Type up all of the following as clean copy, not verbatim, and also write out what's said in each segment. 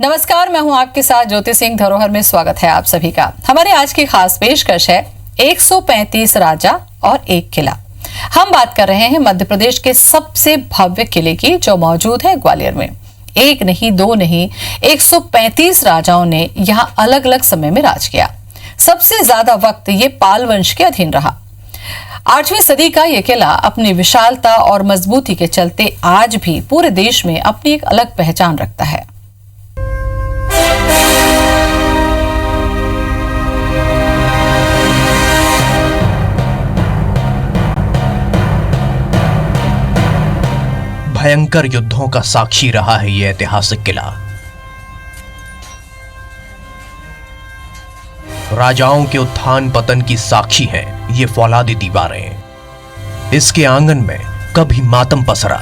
नमस्कार, मैं हूं आपके साथ ज्योति सिंह। धरोहर में स्वागत है आप सभी का। हमारे आज की खास पेशकश है 135 राजा और एक किला। हम बात कर रहे हैं मध्य प्रदेश के सबसे भव्य किले की, जो मौजूद है ग्वालियर में। एक नहीं, दो नहीं, 135 राजाओं ने यहां अलग अलग समय में राज किया। सबसे ज्यादा वक्त ये पाल वंश के अधीन रहा। 8वीं सदी का यह किला अपनी विशालता और मजबूती के चलते आज भी पूरे देश में अपनी एक अलग पहचान रखता है। भयंकर युद्धों का साक्षी रहा है यह ऐतिहासिक किला। राजाओं के उत्थान पतन की साक्षी है ये फौलादी दीवारें। इसके आंगन में कभी मातम पसरा,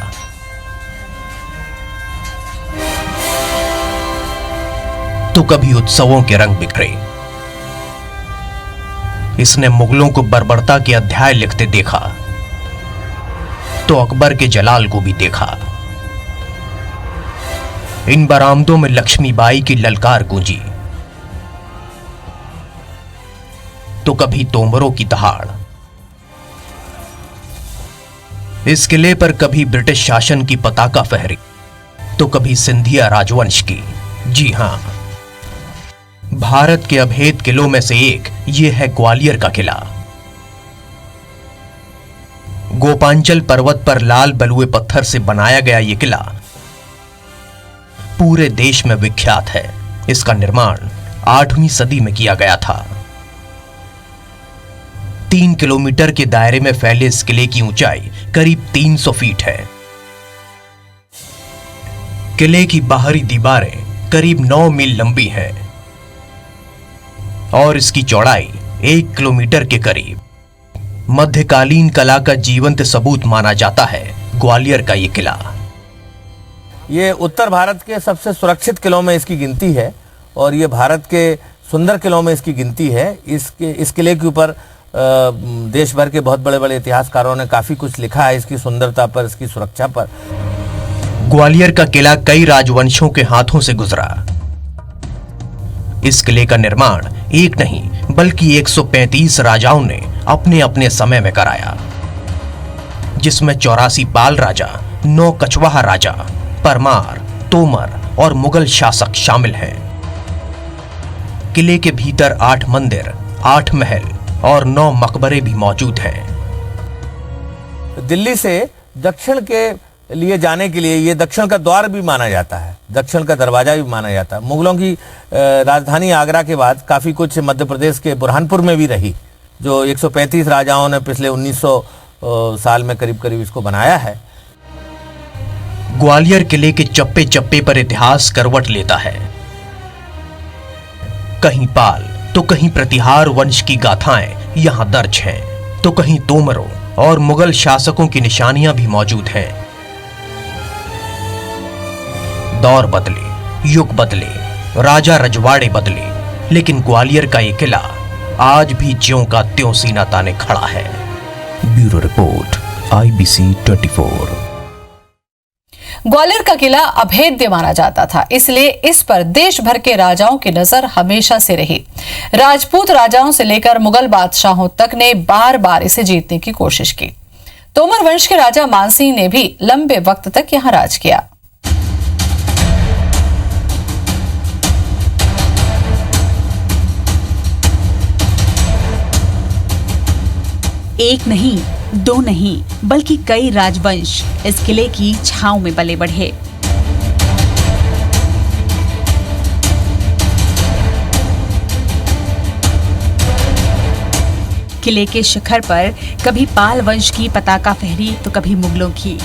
तो कभी उत्सवों के रंग बिखरे। इसने मुगलों को बर्बरता के अध्याय लिखते देखा, तो अकबर के जलाल को भी देखा। इन बरामदों में लक्ष्मीबाई की ललकार गूंजी, तो कभी तोमरों की दहाड़। इस किले पर कभी ब्रिटिश शासन की पताका फहरी, तो कभी सिंधिया राजवंश की। जी हां, भारत के अभेद किलों में से एक यह है ग्वालियर का किला। गोपांचल पर्वत पर लाल बलुए पत्थर से बनाया गया यह किला पूरे देश में विख्यात है। इसका निर्माण 8वीं सदी में किया गया था। 3 किलोमीटर के दायरे में फैले इस किले की ऊंचाई करीब 300 फीट है। किले की बाहरी दीवारें करीब 9 मील लंबी हैं और इसकी चौड़ाई 1 किलोमीटर के करीब। मध्यकालीन कला का जीवंत सबूत माना जाता है ग्वालियर का ये किला। ये उत्तर भारत के सबसे सुरक्षित किलों में इसकी गिनती है और ये भारत के सुंदर किलों में इसकी गिनती है। इस किले के ऊपर देश भर के बहुत बड़े बड़े इतिहासकारों ने काफी कुछ लिखा है, इसकी सुंदरता पर, इसकी सुरक्षा पर। ग्वालियर का किला कई राजवंशों के हाथों से गुजरा। इस किले का निर्माण एक नहीं बल्कि 135 राजाओं ने अपने अपने समय में कराया, जिसमें 84 पाल राजा, 9 कछवाहा राजा, परमार, तोमर और मुगल शासक शामिल हैं। किले के भीतर 8 मंदिर, 8 महल और 9 मकबरे भी मौजूद हैं। दिल्ली से दक्षिण के लिए जाने के लिए ये दक्षिण का द्वार भी माना जाता है, दक्षिण का दरवाजा भी माना जाता है। मुगलों की राजधानी आगरा के बाद काफी कुछ मध्य प्रदेश के बुरहानपुर में भी रही, जो 135 राजाओं ने पिछले 1900 साल में करीब करीब इसको बनाया है। ग्वालियर किले के चप्पे चप्पे पर इतिहास करवट लेता है। कहीं पाल तो कहीं प्रतिहार वंश की गाथाएं यहां दर्ज हैं, तो कहीं तोमरों और मुगल शासकों की निशानियां भी मौजूद हैं। दौर बदले, युग बदले, राजा रजवाड़े बदले, लेकिन ग्वालियर का यह किला आज भी ज्यों का त्यों सीना ताने खड़ा है। Bureau report, IBC 24। ग्वालियर का किला अभेद्य माना जाता था, इसलिए इस पर देश भर के राजाओं की नजर हमेशा से रही। राजपूत राजाओं से लेकर मुगल बादशाहों तक ने बार बार इसे जीतने की कोशिश की। तोमर वंश के राजा मानसिंह ने भी लंबे वक्त तक यहां राज किया। एक नहीं, दो नहीं, बल्कि कई राजवंश इस किले की छांव में पले बढ़े। किले के शिखर पर कभी पाल वंश की पताका फहरी, तो कभी मुगलों की।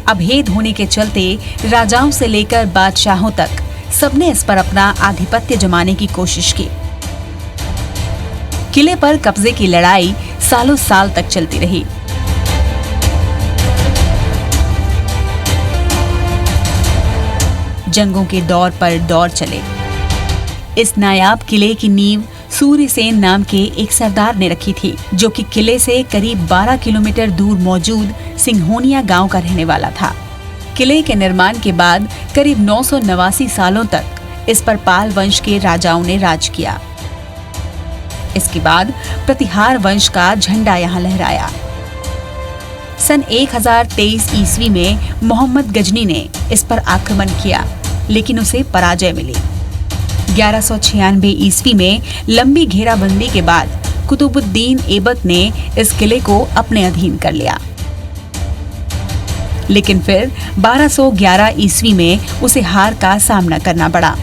अभेद होने के चलते राजाओं से लेकर बादशाहों तक सबने इस पर अपना आधिपत्य जमाने की कोशिश की। किले पर कब्जे की लड़ाई सालों साल तक चलती रही। जंगों के दौर पर दौर चले। इस नायाब किले की नींव सूर्यसेन नाम के एक सरदार ने रखी थी, जो कि किले से करीब 12 किलोमीटर दूर मौजूद सिंघोनिया गांव का रहने वाला था। किले के निर्माण के बाद करीब 989 सालों तक इस पर पाल वंश के राजाओं ने राज किया। इसके बाद प्रतिहार वंश का झंडा यहाँ लहराया। सन 1023 ईस्वी में मोहम्मद गजनी ने इस पर आक्रमण किया, लेकिन उसे पराजय मिली। 1196 ईस्वी में लंबी घेराबंदी के बाद कुतुबुद्दीन ऐबक ने इस किले को अपने अधीन कर लिया, लेकिन फिर 1211 ईस्वी में उसे हार का सामना करना पड़ा।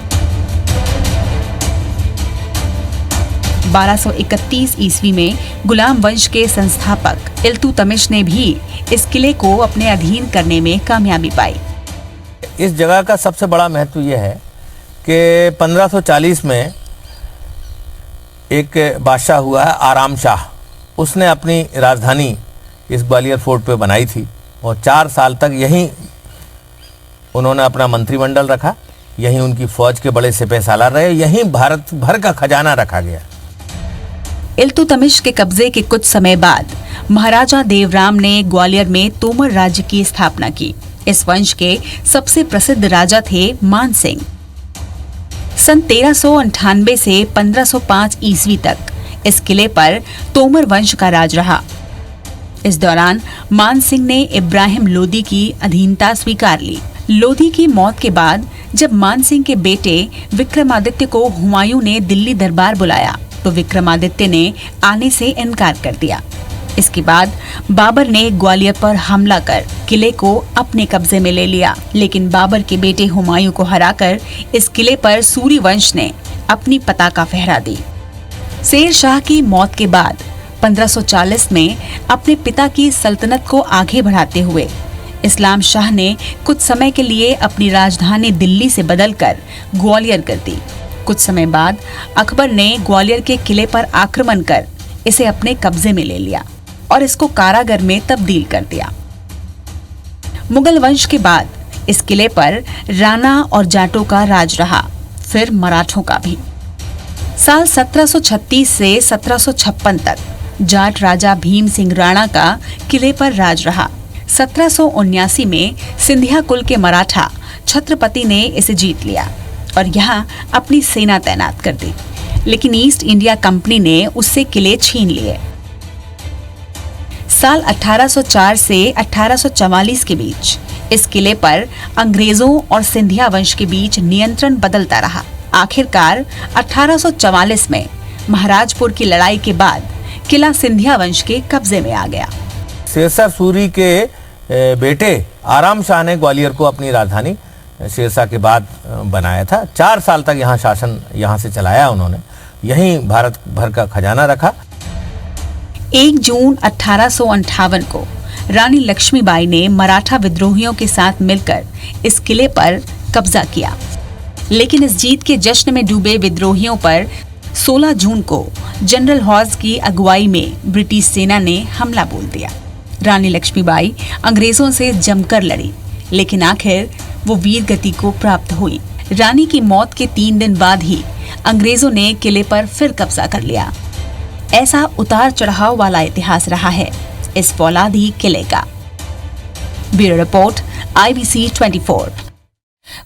1231 ईस्वी में गुलाम वंश के संस्थापक इल्तुतमिश ने भी इस किले को अपने अधीन करने में कामयाबी पाई। इस जगह का सबसे बड़ा महत्व यह है कि 1540 में एक बादशाह हुआ है आराम शाह, उसने अपनी राजधानी इस ग्वालियर फोर्ट पे बनाई थी और 4 साल तक यहीं उन्होंने अपना मंत्रिमंडल रखा, यहीं उनकी फौज के बड़े सिपहसालार रहे, यहीं भारत भर का खजाना रखा गया। इल्तुतमिश के कब्जे के कुछ समय बाद महाराजा देवराम ने ग्वालियर में तोमर राज्य की स्थापना की। इस वंश के सबसे प्रसिद्ध राजा थे मान सिंह। सन 1398 से 1505 ईस्वी तक इस किले पर तोमर वंश का राज रहा। इस दौरान मान सिंह ने इब्राहिम लोदी की अधीनता स्वीकार ली। लोदी की मौत के बाद जब मान सिंह के बेटे विक्रमादित्य को हुमायूं ने दिल्ली दरबार बुलाया तो विक्रमादित्य ने आने से इनकार कर दिया। इसके बाद बाबर ने ग्वालियर पर हमला कर किले को अपने कब्जे में ले लिया, लेकिन बाबर के बेटे हुमायूं को हराकर इस किले पर सूरी वंश ने अपनी पताका फहरा दी। शेर शाह की मौत के बाद 1540 में अपने पिता की सल्तनत को आगे बढ़ाते हुए इस्लाम शाह ने कुछ समय के लिए अपनी राजधानी दिल्ली से बदलकर ग्वालियर कर दी। कुछ समय बाद अकबर ने ग्वालियर के किले पर आक्रमण कर इसे अपने कब्जे में ले लिया और इसको कारागार में तब्दील कर दिया। मुगल वंश के बाद इस किले पर राणा और जाटों का राज रहा, फिर मराठों का भी। साल 1736 से 1756 तक जाट राजा भीम सिंह राणा का किले पर राज रहा। 1779 में सिंधिया कुल के मराठा छत्रपति ने इसे जीत लिया और यहाँ अपनी सेना तैनात कर दी, लेकिन ईस्ट इंडिया कंपनी ने उससे किले छीन लिए। साल 1804 से 1844 के बीच इस किले पर अंग्रेजों और सिंधिया वंश के बीच नियंत्रण बदलता रहा। आखिरकार 1844 में महाराजपुर की लड़ाई के बाद किला सिंधिया वंश के कब्जे में आ गया। शेरशाह सूरी के बेटे आराम शाह ने ग्वालियर को अपनी राजधानी शेरशाह के बाद बनाया था। 4 साल तक यहाँ शासन यहाँ से चलाया उन्होंने, यहीं भारत भर का खजाना रखा। 1 जून 1858 को रानी लक्ष्मीबाई ने मराठा विद्रोहियों के साथ मिलकर इस किले पर कब्जा किया, लेकिन इस जीत के जश्न में डूबे विद्रोहियों पर 16 जून को जनरल हॉज की अगुवाई में ब्रिटिश सेना ने हमला बोल दिया। रानी लक्ष्मीबाई अंग्रेजों से जमकर लड़ी, लेकिन आखिर वो वीर गति को प्राप्त हुई। रानी की मौत के 3 दिन बाद ही अंग्रेजों ने किले पर फिर कब्जा कर लिया। ऐसा उतार चढ़ाव वाला इतिहास रहा है इस फौलादी किले का। Bureau report, IBC 24।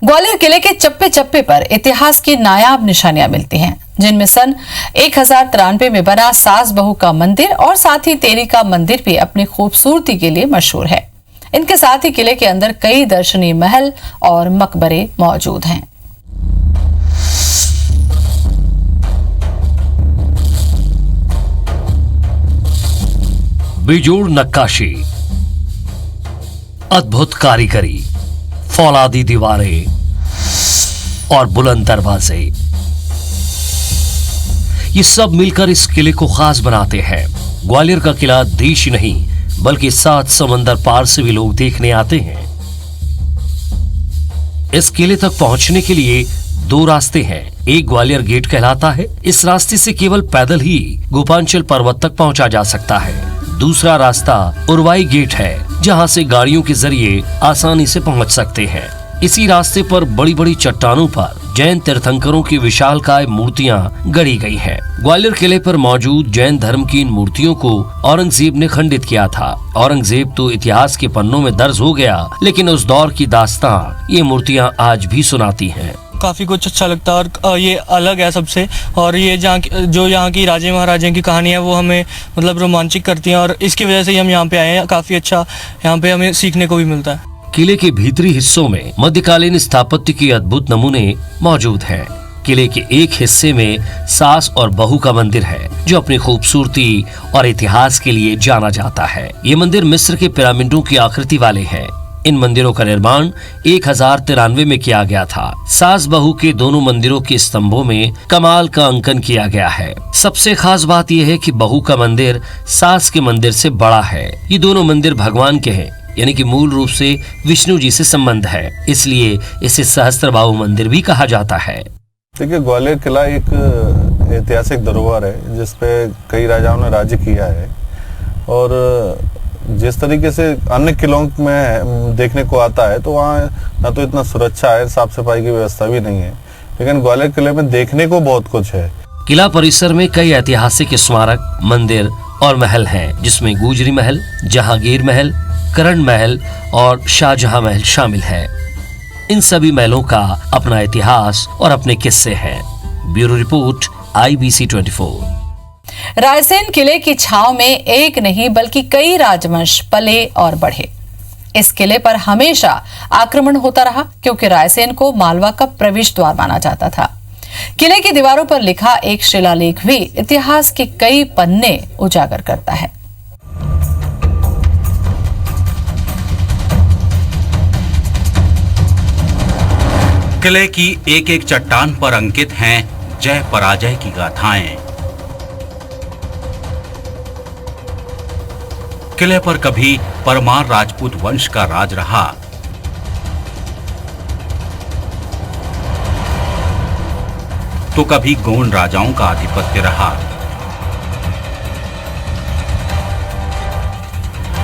ग्वालियर किले के चप्पे चप्पे पर इतिहास की नायाब निशानियां मिलती हैं, जिनमें सन 1093 में बना सास बहू का मंदिर और साथ ही तेरी का मंदिर भी अपनी खूबसूरती के लिए मशहूर है। इनके साथ ही किले के अंदर कई दर्शनीय महल और मकबरे मौजूद हैं। बेजोड़ नक्काशी, अद्भुत कारीगरी, फौलादी दीवारें और बुलंद दरवाजे, ये सब मिलकर इस किले को खास बनाते हैं। ग्वालियर का किला देश नहीं बल्कि 7 समंदर पार से भी लोग देखने आते हैं। इस किले तक पहुंचने के लिए 2 रास्ते हैं। एक ग्वालियर गेट कहलाता है, इस रास्ते से केवल पैदल ही गोपांचल पर्वत तक पहुंचा जा सकता है। दूसरा रास्ता उरवाई गेट है, जहां से गाड़ियों के जरिए आसानी से पहुंच सकते हैं। इसी रास्ते पर बड़ी बड़ी चट्टानों पर जैन तीर्थंकरों की विशालकाय मूर्तियां गढ़ी गई हैं। ग्वालियर किले पर मौजूद जैन धर्म की इन मूर्तियों को औरंगजेब ने खंडित किया था। औरंगजेब तो इतिहास के पन्नों में दर्ज हो गया, लेकिन उस दौर की दास्तां ये मूर्तियां आज भी सुनाती हैं। काफ़ी कुछ अच्छा लगता है और ये अलग है सबसे। और ये जो यहाँ की राजे महाराजे की कहानी है वो हमें मतलब रोमांचित करती है और इसकी वजह से ही हम यहाँ पे आए हैं। काफ़ी अच्छा यहाँ पे हमें सीखने को भी मिलता है। किले के भीतरी हिस्सों में मध्यकालीन स्थापत्य के अद्भुत नमूने मौजूद हैं। किले के एक हिस्से में सास और बहू का मंदिर है, जो अपनी खूबसूरती और इतिहास के लिए जाना जाता है। ये मंदिर मिस्र के पिरामिडों की आकृति वाले हैं। इन मंदिरों का निर्माण 1093 में किया गया था। सास बहू के दोनों मंदिरों के स्तंभों में कमाल का अंकन किया गया है। सबसे खास बात यह है कि बहू का मंदिर सास के मंदिर से बड़ा है। ये दोनों मंदिर भगवान के हैं, यानी कि मूल रूप से विष्णु जी से संबंध है, इसलिए इसे सहस्त्रबाहु मंदिर भी कहा जाता है। देखिए, ग्वालियर किला एक ऐतिहासिक धरोहर है जिसपे कई राजाओं ने राज्य किया है और जिस तरीके से अन्य किलों में देखने को आता है तो वहाँ न तो इतना सुरक्षा है, साफ सफाई की व्यवस्था भी नहीं है, लेकिन ग्वालियर किले में देखने को बहुत कुछ है। किला परिसर में कई ऐतिहासिक स्मारक, मंदिर और महल हैं, जिसमें गुजरी महल, जहांगीर महल, करण महल और शाहजहां महल शामिल है। इन सभी महलों का अपना इतिहास और अपने किस्से हैं। Bureau report, IBC 24। रायसेन किले की छाव में एक नहीं बल्कि कई राजवंश पले और बढ़े। इस किले पर हमेशा आक्रमण होता रहा, क्योंकि रायसेन को मालवा का प्रवेश द्वार माना जाता था। किले की दीवारों पर लिखा एक शिलालेख भी इतिहास के कई पन्ने उजागर करता है। किले की एक एक चट्टान पर अंकित हैं जय पराजय की गाथाएं। किले पर कभी परमार राजपूत वंश का राज रहा, तो कभी गोंड राजाओं का आधिपत्य रहा।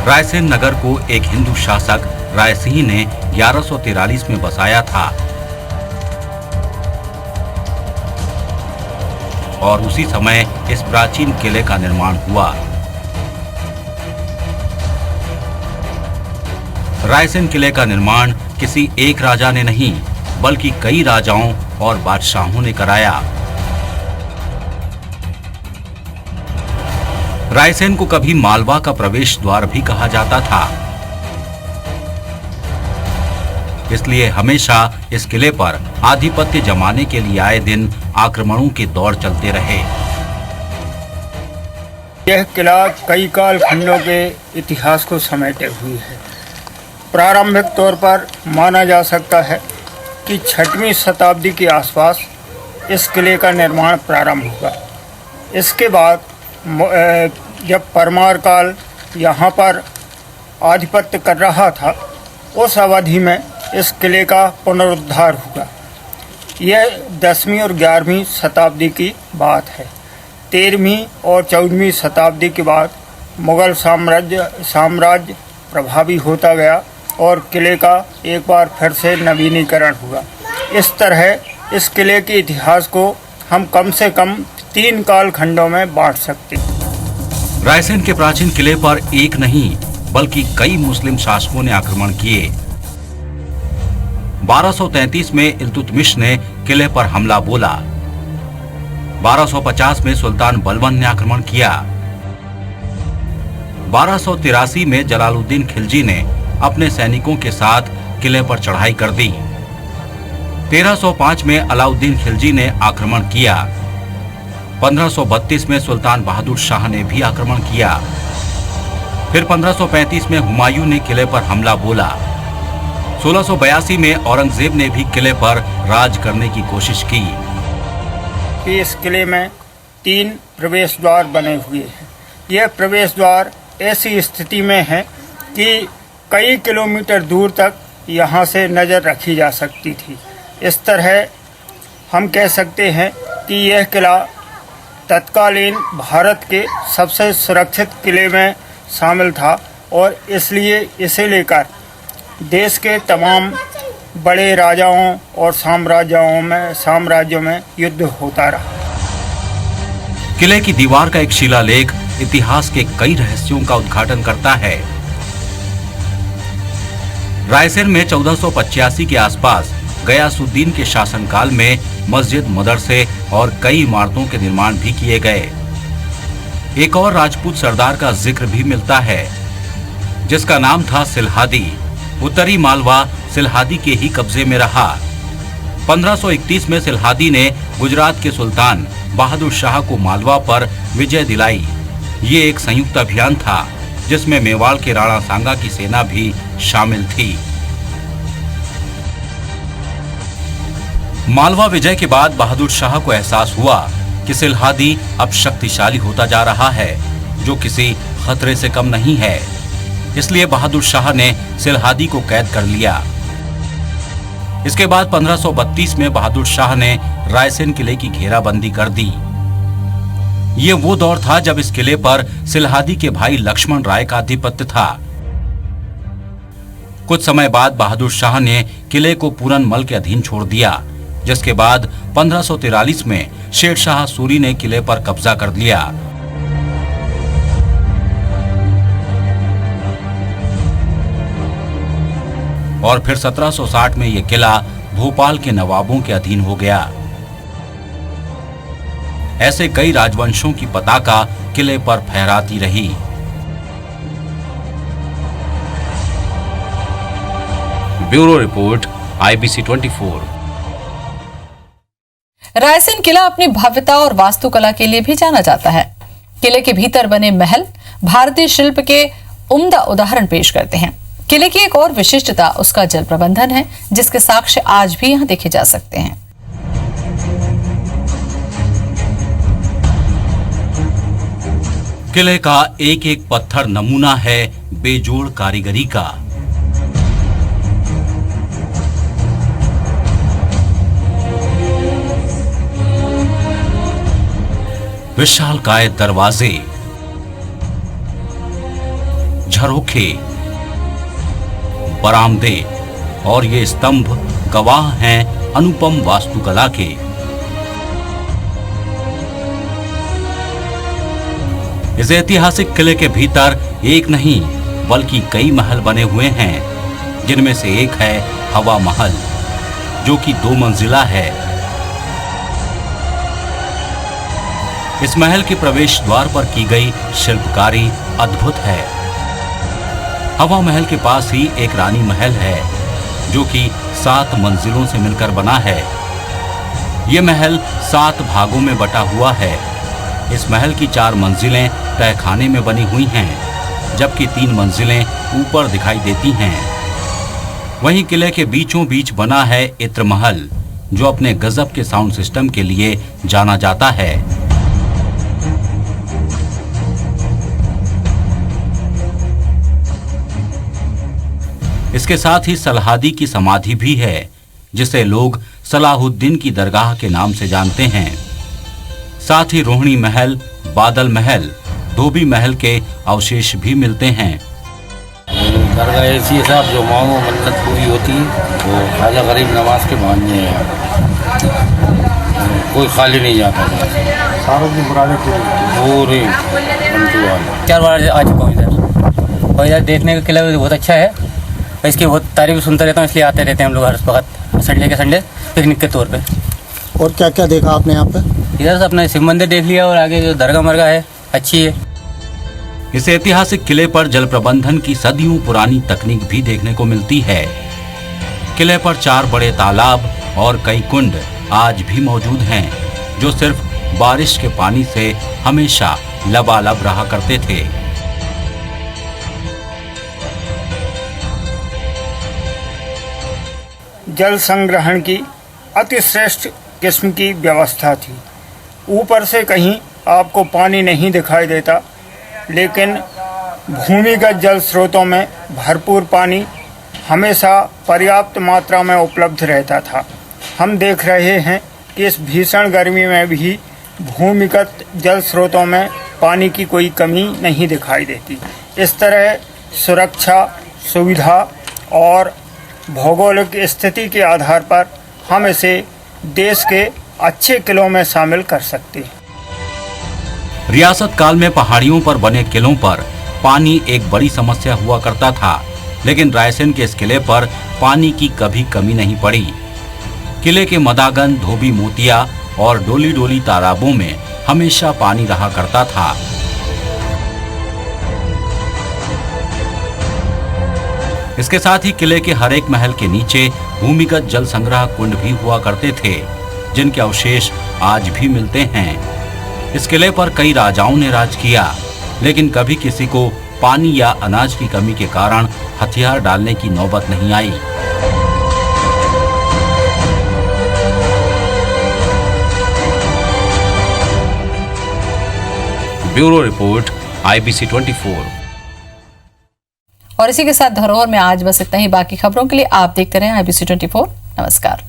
रायसेन नगर को एक हिंदू शासक रायसिंह ने 1143 में बसाया था और उसी समय इस प्राचीन किले का निर्माण हुआ। रायसेन किले का निर्माण किसी एक राजा ने नहीं, बल्कि कई राजाओं और बादशाहों ने कराया। रायसेन को कभी मालवा का प्रवेश द्वार भी कहा जाता था, इसलिए हमेशा इस किले पर आधिपत्य जमाने के लिए आए दिन आक्रमणों के दौर चलते रहे। यह किला कई काल खंडों के इतिहास को समेटे हुए है। प्रारंभिक तौर पर माना जा सकता है कि 6वीं शताब्दी के आसपास इस किले का निर्माण प्रारंभ हुआ। इसके बाद जब परमार काल यहाँ पर आधिपत्य कर रहा था, उस अवधि में इस किले का पुनरुद्धार हुआ। यह 10वीं और 11वीं शताब्दी की बात है। 13वीं और 14वीं शताब्दी के बाद मुगल साम्राज्य प्रभावी होता गया और किले का एक बार फिर से नवीनीकरण हुआ। इस तरह इस किले के इतिहास को हम कम से कम 3 काल खंडों में बांट सकते हैं। रायसेन के प्राचीन किले पर एक नहीं बल्कि कई मुस्लिम शासकों ने आक्रमण किए। 1233 में इल्तुतमिश ने किले पर हमला बोला। 1250 में सुल्तान बलबन ने आक्रमण किया। 1283 में जलालुद्दीन खिलजी ने अपने सैनिकों के साथ किले पर चढ़ाई कर दी। 1305 में अलाउद्दीन खिलजी ने आक्रमण किया। 1532 में सुल्तान बहादुर शाह ने भी आक्रमण किया। फिर 1535 में हुमायूं ने किले पर हमला बोला। 1682 में औरंगजेब ने भी किले पर राज करने की कोशिश की। इस किले में 3 प्रवेश द्वार बने हुए हैं। यह प्रवेश द्वार ऐसी स्थिति में है कि कई किलोमीटर दूर तक यहाँ से नज़र रखी जा सकती थी। इस तरह हम कह सकते हैं कि यह किला तत्कालीन भारत के सबसे सुरक्षित किले में शामिल था और इसलिए इसे लेकर देश के तमाम बड़े राजाओं और साम्राज्यों में युद्ध होता रहा। किले की दीवार का एक शिलालेख इतिहास के कई रहस्यों का उद्घाटन करता है। रायसेन में 1485 के आसपास गयासुद्दीन के शासनकाल में मस्जिद, मदरसे और कई इमारतों के निर्माण भी किए गए। एक और राजपूत सरदार का जिक्र भी मिलता है जिसका नाम था सिलहादी। उत्तरी मालवा सिलहादी के ही कब्जे में रहा। 1531 में सिलहादी ने गुजरात के सुल्तान बहादुर शाह को मालवा पर विजय दिलाई। ये एक संयुक्त अभियान था जिसमें मेवाड़ के राणा सांगा की सेना भी शामिल थी। मालवा विजय के बाद बहादुर शाह को एहसास हुआ कि सिलहादी अब शक्तिशाली होता जा रहा है, जो किसी खतरे से कम नहीं है। इसलिए बहादुर शाह ने सिलहादी को कैद कर लिया। इसके बाद 1532 में बहादुर शाह ने रायसेन किले की घेराबंदी कर दी। ये वो दौर था जब इस किले पर सिलहादी के भाई लक्ष्मण राय का आधिपत्य था। कुछ समय बाद बहादुर शाह ने किले को पूरनमल के अधीन छोड़ दिया, जिसके बाद 1543 में शेरशाह सूरी ने किले पर कब्जा कर लिया। और फिर 1760 में यह किला भोपाल के नवाबों के अधीन हो गया। ऐसे कई राजवंशों की पताका किले पर फहराती रही। Bureau report, IBC 24। रायसेन किला अपनी भव्यता और वास्तुकला के लिए भी जाना जाता है। किले के भीतर बने महल भारतीय शिल्प के उम्दा उदाहरण पेश करते हैं। किले की एक और विशिष्टता उसका जल प्रबंधन है, जिसके साक्ष्य आज भी यहाँ देखे जा सकते हैं। किले का एक एक पत्थर नमूना है बेजोड़ कारीगरी का। विशालकाय दरवाजे, झरोखे, बरामदे और ये स्तंभ गवाह हैं अनुपम वास्तुकला के। इस ऐतिहासिक किले के भीतर एक नहीं बल्कि कई महल बने हुए हैं, जिनमें से एक है हवा महल, जो कि 2 मंजिला है। इस महल के प्रवेश द्वार पर की गई शिल्पकारी अद्भुत है। हवा महल के पास ही एक रानी महल है, जो कि 7 मंजिलों से मिलकर बना है। ये महल 7 भागों में बटा हुआ है। इस महल की 4 मंजिलें तहखाने में बनी हुई हैं, जबकि 3 मंजिलें ऊपर दिखाई देती हैं। वहीं किले के बीचों बीच बना है इत्र महल, जो अपने गजब के साउंड सिस्टम के लिए जाना जाता है। इसके साथ ही सलाहदी की समाधि भी है, जिसे लोग सलाहुद्दीन की दरगाह के नाम से जानते हैं। साथ ही रोहिणी महल, बादल महल, धोबी महल के अवशेष भी मिलते हैं। दरगाह ऐसी है साहब, जो मांगो मन्नत पूरी होती है, वो ख्वाजा गरीब नवाज के मानने हैं। कोई खाली नहीं जाता सारों की पुराने पूरे 4 बार आ चुका हूँ इधर, और इधर देखने का किला बहुत अच्छा है। इसकी बहुत तारीफ सुनता रहता हूँ, इसलिए आते रहते हैं हम लोग हर वक्त संडे के संडे पिकनिक के तौर पे। और क्या क्या देखा आपने यहाँ पे? इधर से अपना शिव मंदिर देख लिया, और आगे जो दरगाह मरगा है अच्छी है। इस ऐतिहासिक किले पर जल प्रबंधन की सदियों पुरानी तकनीक भी देखने को मिलती है। किले पर 4 बड़े तालाब और कई कुंड आज भी मौजूद हैं, जो सिर्फ बारिश के पानी से हमेशा लबालब रहा करते थे। जल संग्रहण की अति श्रेष्ठ किस्म की व्यवस्था थी। ऊपर से कहीं आपको पानी नहीं दिखाई देता, लेकिन भूमिगत जल स्रोतों में भरपूर पानी हमेशा पर्याप्त मात्रा में उपलब्ध रहता था। हम देख रहे हैं कि इस भीषण गर्मी में भी भूमिगत जल स्रोतों में पानी की कोई कमी नहीं दिखाई देती। इस तरह सुरक्षा, सुविधा और भौगोलिक स्थिति के आधार पर हम इसे देश के अच्छे किलों में शामिल कर सकते हैं। रियासत काल में पहाड़ियों पर बने किलों पर पानी एक बड़ी समस्या हुआ करता था, लेकिन रायसेन के इस किले पर पानी की कभी कमी नहीं पड़ी। किले के मदागन, धोबी मोतिया और डोली डोली तालाबों में हमेशा पानी रहा करता था। इसके साथ ही किले के हर एक महल के नीचे भूमिगत जल संग्रह कुंड भी हुआ करते थे, जिनके अवशेष आज भी मिलते हैं। इस किले पर कई राजाओं ने राज किया, लेकिन कभी किसी को पानी या अनाज की कमी के कारण हथियार डालने की नौबत नहीं आई। Bureau report IBC 24। और इसी के साथ धरोहर में आज बस इतना ही। बाकी खबरों के लिए आप देखते रहें IBC 24। नमस्कार।